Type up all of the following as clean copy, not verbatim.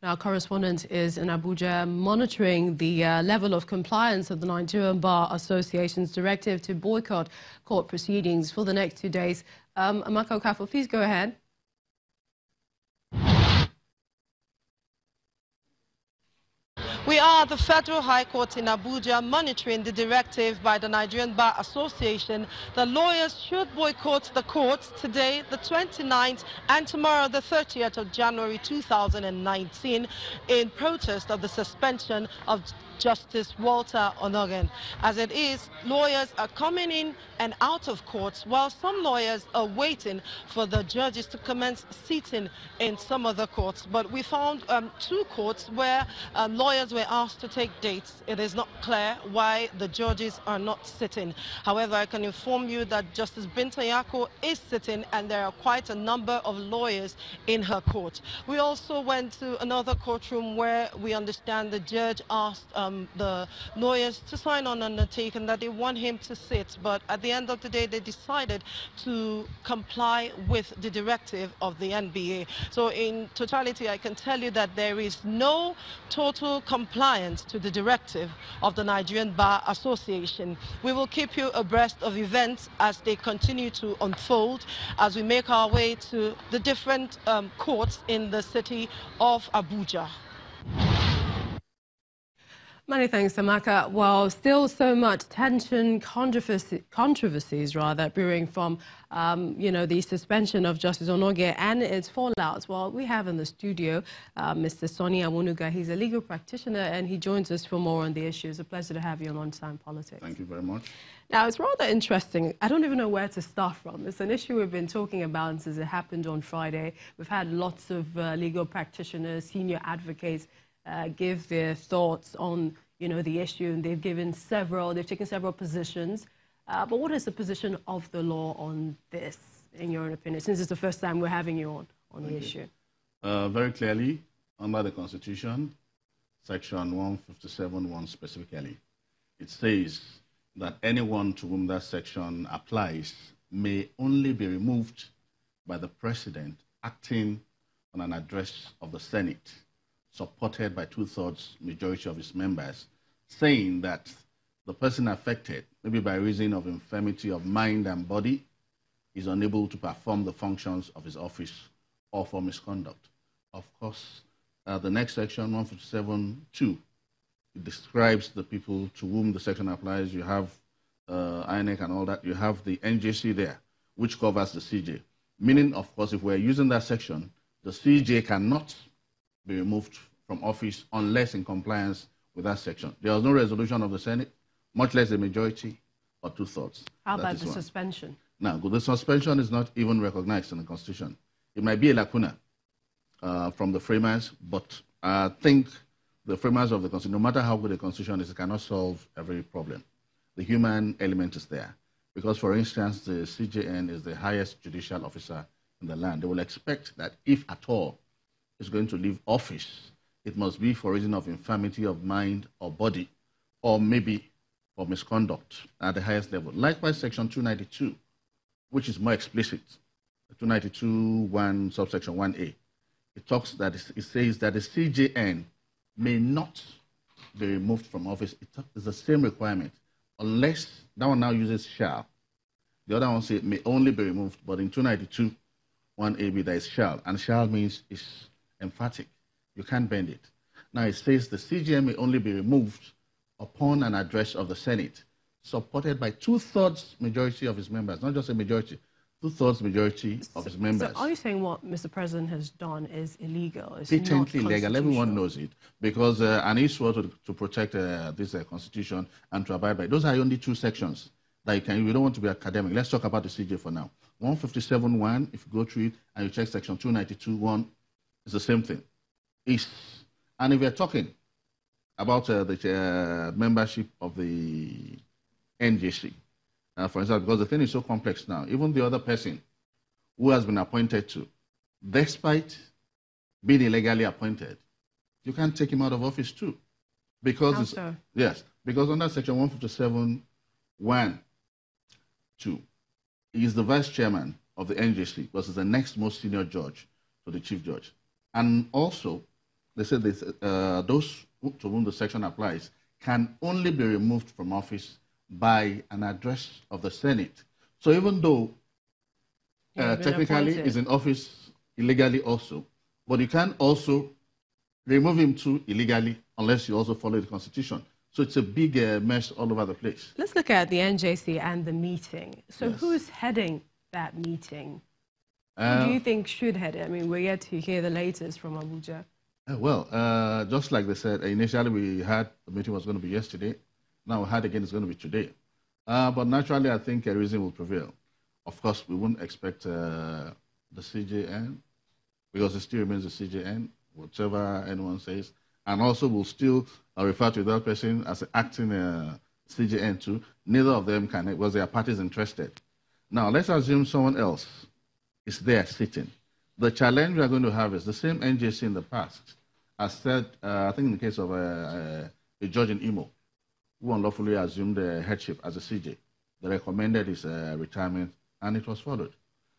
Our correspondent is in Abuja monitoring the level of compliance of the Nigerian Bar Association's directive to boycott court proceedings for the next 2 days. Amaka Okafor, please go ahead. We are at the Federal High Court in Abuja monitoring the directive by the Nigerian Bar Association that lawyers should boycott the courts today, the 29th, and tomorrow, the 30th of January 2019, in protest of the suspension of Justice Walter Onnoghen. As it is, lawyers are coming in and out of courts, while some lawyers are waiting for the judges to commence sitting in some of the courts. But we found 2 courts where lawyers were asked to take dates. It is not clear why the judges are not sitting. However, I can inform you that Justice Binta Yako is sitting, and there are quite a number of lawyers in her court. We also went to another courtroom where we understand the judge asked the lawyers to sign on an undertaking that they want him to sit, but at the end of the day they decided to comply with the directive of the NBA. So in totality, I can tell you that there is no total compliance to the directive of the Nigerian Bar Association. We will keep you abreast of events as they continue to unfold, as we make our way to the different courts in the city of Abuja. Many thanks, Amaka. Well, still so much tension, controversies rather, brewing from, the suspension of Justice Onnoghen and its fallouts. Well, we have in the studio Mr. Sonny Onnoghen. He's a legal practitioner, and he joins us for more on the issue. It's a pleasure to have you on Lunchtime Politics. Thank you very much. Now, it's rather interesting. I don't even know where to start from. It's an issue we've been talking about since it happened on Friday. We've had lots of legal practitioners, senior advocates, give their thoughts on, the issue, and they've taken several positions. But what is the position of the law on this, in your opinion, since it's the first time we're having you on the issue? Very clearly, under the Constitution, Section 157(1) specifically, it says that anyone to whom that section applies may only be removed by the President acting on an address of the Senate, supported by 2/3 majority of its members, saying that the person affected, maybe by reason of infirmity of mind and body, is unable to perform the functions of his office or for misconduct. Of course, the next section, 157(2), it describes the people to whom the section applies. You have INEC and all that. You have the NJC there, which covers the CJ. Meaning, of course, if we're using that section, the CJ cannot be removed from office unless in compliance with that section. There was no resolution of the Senate, much less a majority or 2/3. How about the suspension? Now, the suspension is not even recognized in the Constitution. It might be a lacuna from the framers, but I think the framers of the Constitution, no matter how good the Constitution is, it cannot solve every problem. The human element is there. Because, for instance, the CJN is the highest judicial officer in the land. They will expect that if at all is going to leave office, it must be for reason of infirmity of mind or body, or maybe for misconduct at the highest level. Likewise, Section 292, which is more explicit, 292(1) subsection 1A, it says that the CJN may not be removed from office. It's the same requirement, unless that one now uses shall. The other one says it may only be removed, but in 292(1AB there is shall, and shall means it's emphatic. You can't bend it. Now it says the CJN may only be removed upon an address of the Senate, supported by 2/3 majority of its members, not just a majority, 2/3 majority of its members. So are you saying what Mr. President has done is illegal? It's patently illegal. Everyone knows it, because and he swore to protect this Constitution and to abide by it. Those are only 2 sections that you can. We don't want to be academic. Let's talk about the CJ for now. 157(1), if you go through it and you check Section 292(1), it's the same thing. And if we're talking about the membership of the NJC, for instance, because the thing is so complex now, even the other person who has been appointed to, despite being illegally appointed, you can't take him out of office too. Because yes, because under Section 157(1)(2), he is the vice chairman of the NJC, because he's the next most senior judge to the chief judge. And also, they said this, those to whom the section applies can only be removed from office by an address of the Senate. So even though technically is in office illegally also, but you can also remove him too illegally unless you also follow the Constitution. So it's a big mess all over the place. Let's look at the NJC and the meeting. So Yes. who's heading that meeting? Who do you think should head it? I mean, we're yet to hear the latest from Abuja. Just like they said, initially we had the meeting was going to be yesterday. Now we had again it's going to be today. But naturally, I think a reason will prevail. Of course, we wouldn't expect the CJN because it still remains the CJN, whatever anyone says. And also we'll still refer to that person as acting CJN too. Neither of them can, because they are parties interested. Now, let's assume someone else is there sitting. The challenge we are going to have is the same NJC in the past, as said, I think in the case of a judge in Imo, who unlawfully assumed the headship as a CJ. They recommended his retirement, and it was followed.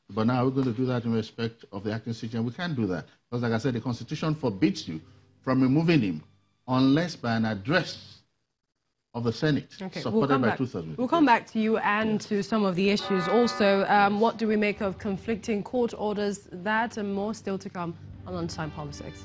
But now we're going to do that in respect of the acting CJ, and we can't do that. Because like I said, the Constitution forbids you from removing him unless by an address of the Senate, supported by 2/3. We'll come back to you and to some of the issues. Also, what do we make of conflicting court orders? That and more still to come on Lunchtime Politics.